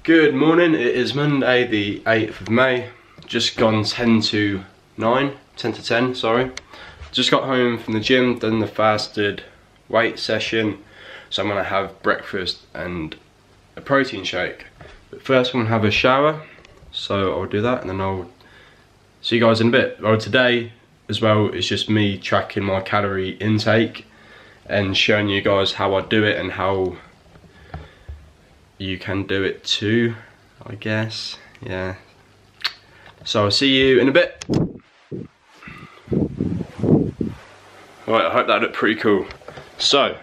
Good morning, it is Monday the 8th of May, just gone 10 to 10, sorry. Just got home from the gym, done the fasted weight session, so I'm going to have breakfast and a protein shake. But first I'm going to have a shower, so I'll do that and then I'll see you guys in a bit. Well, today as well is just me tracking my calorie intake and showing you guys how I do it and how you can do it too, I guess. Yeah, so I'll see you in a bit. Right, I hope that looked pretty cool. So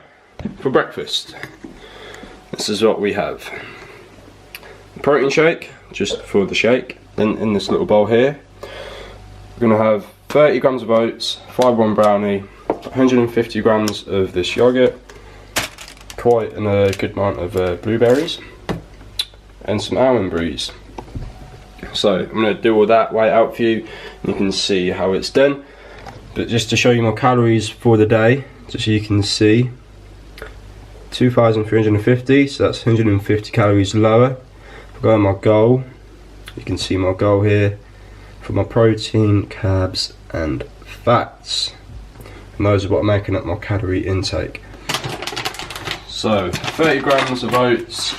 for breakfast, this is what we have: a protein shake, just for the shake. Then in this little bowl here, we're gonna have 30 grams of oats, 5-1 brownie, 150 grams of this yogurt, quite a good amount of blueberries, and some almond bries. So I'm going to do all that, weigh it out for you, and you can see how it's done. But just to show you my calories for the day, just so you can see, 2,350, so that's 150 calories lower. If I go on my goal, you can see my goal here for my protein, carbs and fats, and those are what are making up my calorie intake. So 30 grams of oats,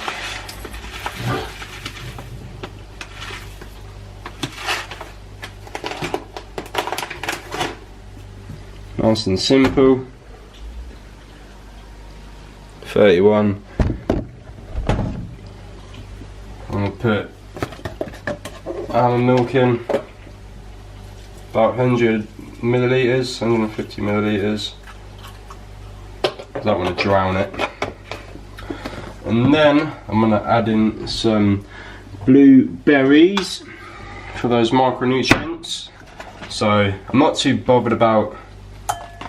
nice and simple. 31. I'm going to put almond milk in, about 100 millilitres, 150 millilitres. I don't want to drown it. And then I'm going to add in some blueberries for those micronutrients. So I'm not too bothered about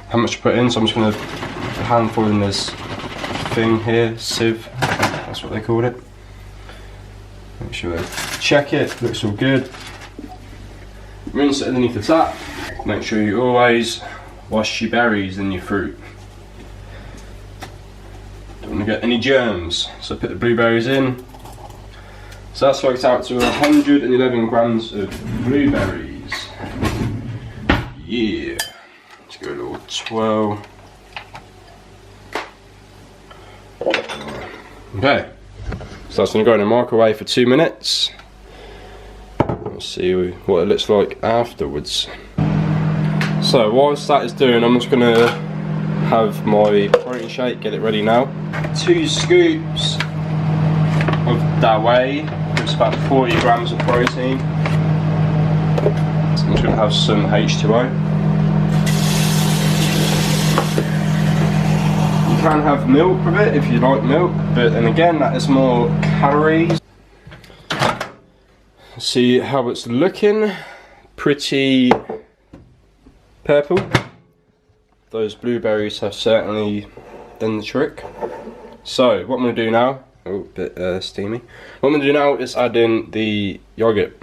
how much to put in, so I'm just going to put a handful in this thing here, sieve, that's what they called it. Make sure I check it, looks all good. Rinse it underneath the tap. Make sure you always wash your berries and your fruit. Don't want to get any germs, so put the blueberries in. So that's worked out to 111 grams of blueberries. Yeah, let's go a little 12. Okay, so that's going to go in the microwave for 2 minutes. Let's see what it looks like afterwards. So whilst that is doing, I'm just going to have my protein shake, get it ready now. 2 scoops of that whey, it's about 40 grams of protein. So I'm just going to have some H2O. You can have milk with it if you like milk, but then again that is more calories. See how it's looking, pretty purple. Those blueberries have certainly done the trick. So what I'm going to do now, oh, a bit steamy. What I'm going to do now is add in the yogurt.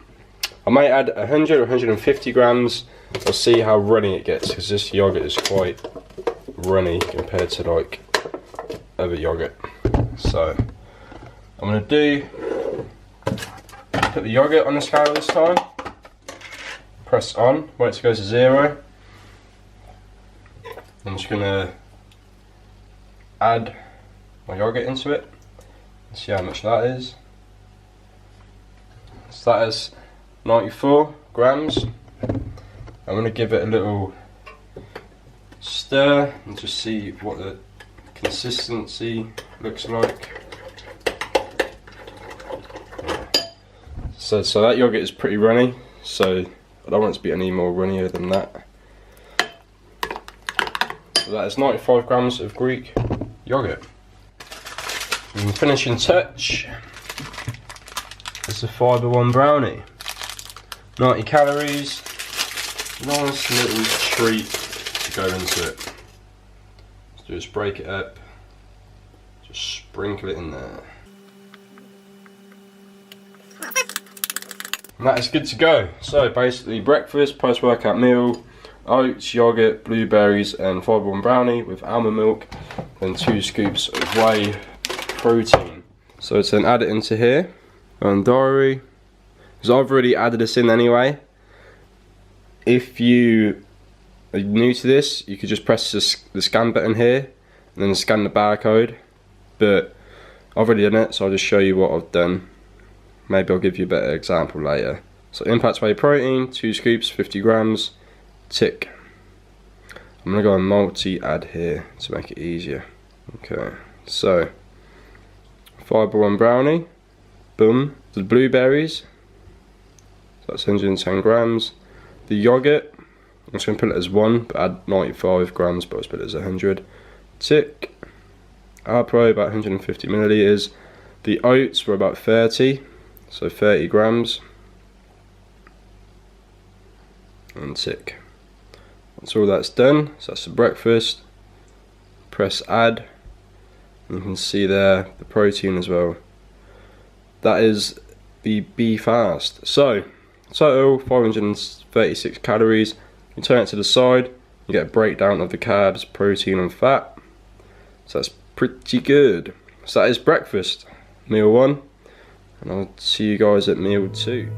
I might add 100 or 150 grams. I'll see how runny it gets, because this yogurt is quite runny compared to like other yogurt. So I'm going to do, put the yogurt on the scale this time, press on, wait till it goes to 0. I'm just going to add my yogurt into it and see how much that is. So that is 94 grams. I'm going to give it a little stir and just see what the consistency looks like. So that yogurt is pretty runny, so I don't want it to be any more runnier than that. So that is 95 grams of Greek yogurt. And finishing touch is the 5-1 brownie. 90 calories, nice little treat to go into it. So just break it up, just sprinkle it in there. And that is good to go. So basically breakfast, post-workout meal, oats, yogurt, blueberries and 5-1 brownie with almond milk, and 2 scoops of whey protein. So to then add it into here, On diary, because I've already added this in anyway. If you are new to this, you could just press the scan button here and then scan the barcode, but I've already done it, so I'll just show you what I've done. Maybe I'll give you a better example later. So impact whey protein, 2 scoops, 50 grams, tick. I'm gonna go on multi-add here to make it easier. Okay, so fibre one brownie, boom. The blueberries, so that's 110 grams. The yogurt, I'm just gonna put it as 1, but add 95 grams, but I'll put it as 100. Tick. Pro about 150 milliliters. The oats were about 30, so 30 grams. And tick. That's all that's done. So that's the breakfast. Press add. And you can see there the protein as well. That is the Be Fast. So total 536 calories. You turn it to the side, you get a breakdown of the carbs, protein and fat. So that's pretty good. So that is breakfast, meal 1, and I'll see you guys at meal 2.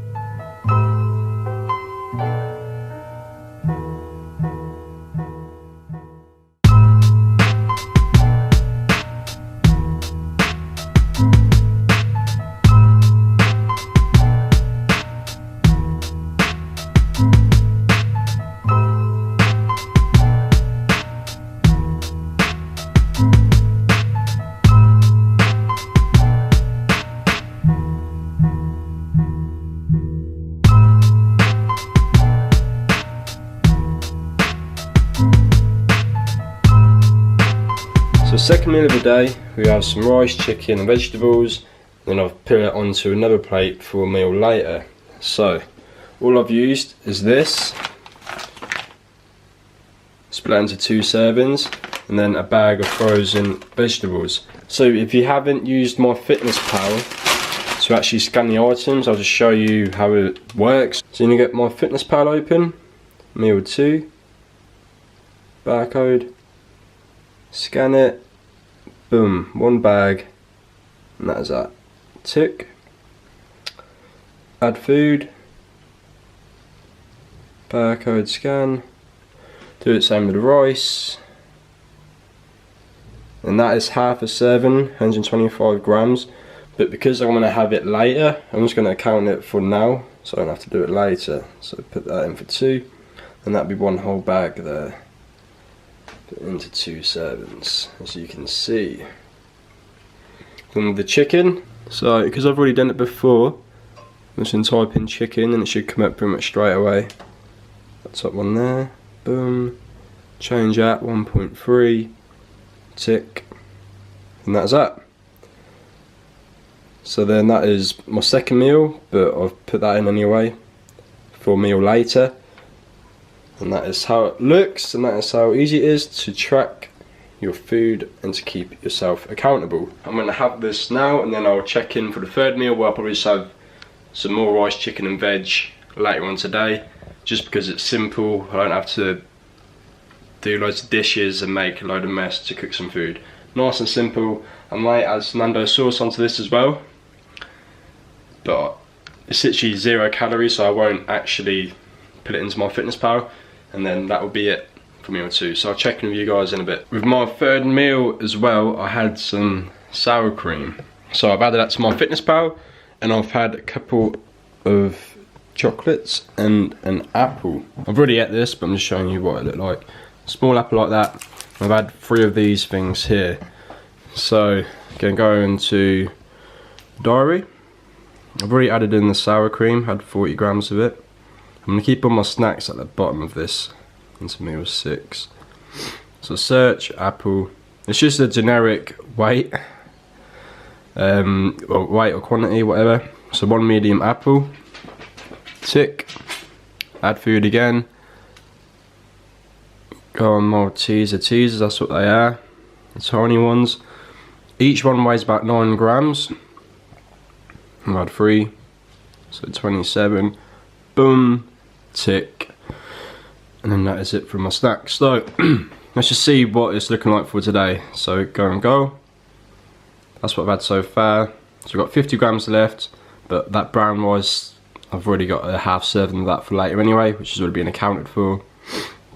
So second meal of the day, we have some rice, chicken and vegetables. Then I've put it onto another plate for a meal later. So all I've used is this, split into 2 servings, and then a bag of frozen vegetables. So if you haven't used my Fitness Pal to actually scan the items, I'll just show you how it works. So you get my Fitness Pal open, meal 2, barcode, scan it, boom, 1 bag, and that is that. Tick. Add food, barcode scan, do the same with the rice, and that is half a serving, 125 grams, but because I'm going to have it later, I'm just going to count it for now, so I don't have to do it later. So put that in for 2, and that'd be 1 whole bag there. Into 2 servings, as you can see. Then the chicken, so because I've already done it before, I'm just going to type in chicken and it should come up pretty much straight away. That top one there, boom, change that, 1.3, tick, and that's that. So then that is my second meal, but I've put that in anyway for a meal later. And that is how it looks, and that is how easy it is to track your food and to keep yourself accountable. I'm going to have this now, and then I'll check in for the third meal, where I'll probably just have some more rice, chicken and veg later on today, just because it's simple. I don't have to do loads of dishes and make a load of mess to cook some food. Nice and simple. I might add some Nando sauce onto this as well, but it's literally 0 calories, so I won't actually put it into my Fitness Pal. And then that will be it for meal 2. So I'll check in with you guys in a bit. With my third meal as well, I had some sour cream. So I've added that to my Fitness Pal, and I've had a couple of chocolates and an apple. I've already ate this, but I'm just showing you what it looked like. Small apple like that. I've had 3 of these things here. So gonna go into diary. I've already added in the sour cream, had 40 grams of it. I'm going to keep all my snacks at the bottom of this into meal 6. So search apple. It's just a generic weight, or weight or quantity, whatever. So 1 medium apple. Tick. Add food again. Go on Malteser teasers. That's what they are. The tiny ones. Each one weighs about 9 grams. I've had 3, so 27. Boom. Tick, and then that is it for my snacks. So let's just see what it's looking like for today. So go and go. That's what I've had so far. So I've got 50 grams left, But that brown rice, I've already got a half serving of that for later anyway, which has already been accounted for.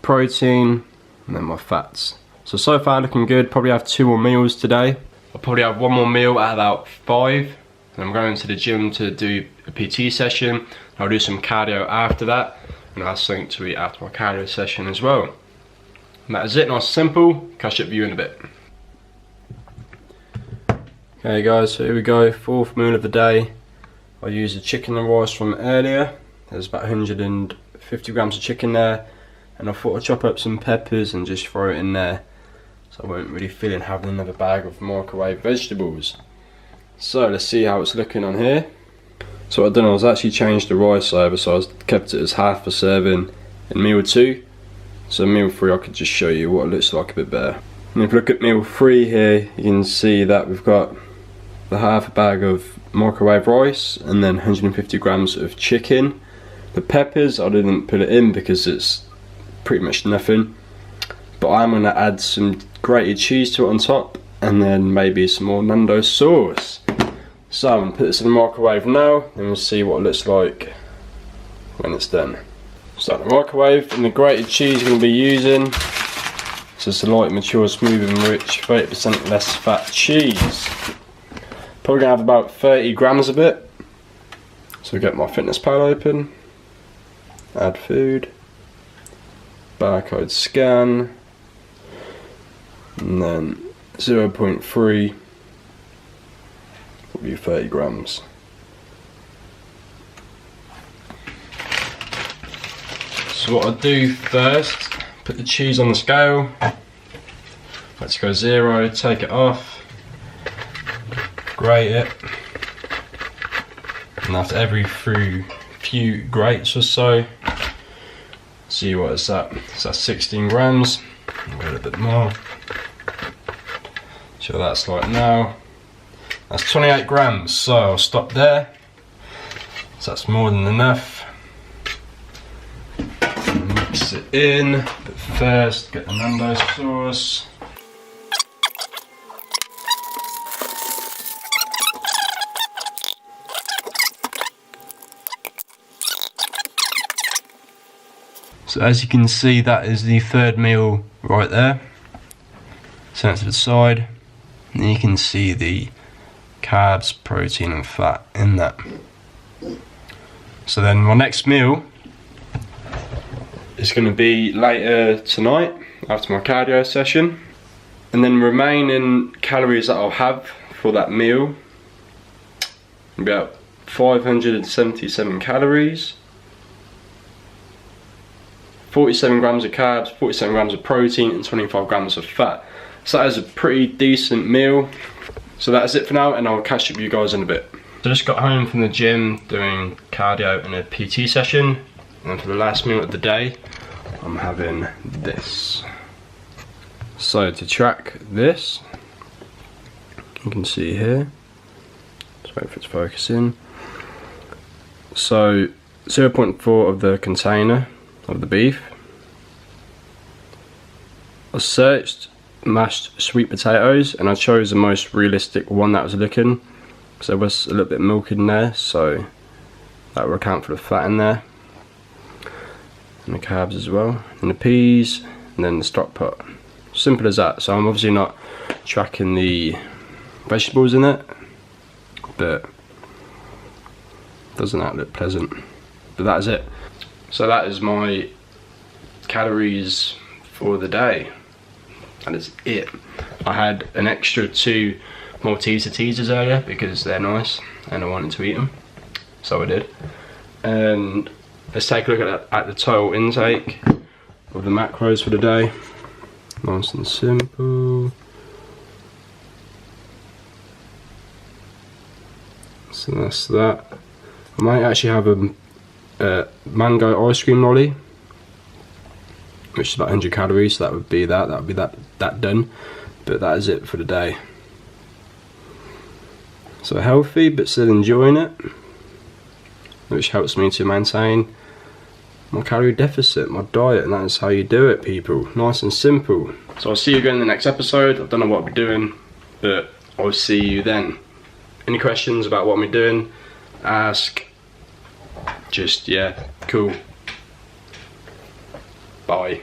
Protein, and then my fats. So far looking good. Probably have 2 more meals today. I'll probably have 1 more meal at about 5. And I'm going to the gym to do a PT session. I'll do some cardio after that, and I'll have something to eat after my cardio session as well. And that is it, nice and simple. Catch up with you in a bit. Okay guys, so here we go, 4th meal of the day. I used the chicken and rice from earlier. There's about 150 grams of chicken there, and I thought I'd chop up some peppers and just throw it in there, so I won't really feel in having another bag of microwave vegetables. So let's see how it's looking on here. So what I've done, I was actually changed the rice over, so I kept it as half a serving in meal 2. So meal 3 I could just show you what it looks like a bit better. And if you look at meal 3 here, you can see that we've got the half a bag of microwave rice and then 150 grams of chicken. The peppers, I didn't put it in because it's pretty much nothing, but I'm going to add some grated cheese to it on top, and then maybe some more Nando's sauce. So I'm going to put this in the microwave now, and we'll see what it looks like when it's done. Start the microwave, and the grated cheese I'm going to be using, so it's a light, mature, smooth and rich, 30% less fat cheese. Probably going to have about 30 grams of it. So get my fitness pal open, add food, barcode scan, and then 0.3 will be 30 grams. So what I do first, put the cheese on the scale, let's go 0, take it off, grate it, and after every few grates or so, see what it's at. So that's 16 grams, I'll go a little bit more, see what that's like now. That's 28 grams, so I'll stop there. So that's more than enough. Mix it in, but first get the Nando's sauce. So as you can see, that is the 3rd meal right there. Set it to the side, and then you can see the carbs, protein and fat in that. So then my next meal is going to be later tonight after my cardio session, and then remaining calories that I'll have for that meal, about 577 calories, 47 grams of carbs, 47 grams of protein and 25 grams of fat. So that is a pretty decent meal. So that's it for now, and I'll catch up with you guys in a bit. So I just got home from the gym doing cardio and a PT session, and for the last meal of the day I'm having this. So to track this, you can see here, just wait for it to focus in. So 0.4 of the container of the beef. I searched mashed sweet potatoes and I chose the most realistic one that was looking, because there was a little bit of milk in there, so that will account for the fat in there, and the carbs as well, and the peas, and then the stock pot. Simple as that. So I'm obviously not tracking the vegetables in it, but doesn't that look pleasant? But that is it. So that is my calories for the day. That is it. I had an extra 2 Malteser teasers earlier because they're nice and I wanted to eat them, so I did. And let's take a look at the total intake of the macros for the day. Nice and simple. So that's that. I might actually have a mango ice cream lolly, which is about 100 calories, so that would be that done. But that is it for the day. So healthy but still enjoying it, which helps me to maintain my calorie deficit, my diet, and that is how you do it, people. Nice and simple. So I'll see you again in the next episode. I don't know what I'll be doing, but I'll see you then. Any questions about what I'm doing, ask. Just, yeah, cool. Bye.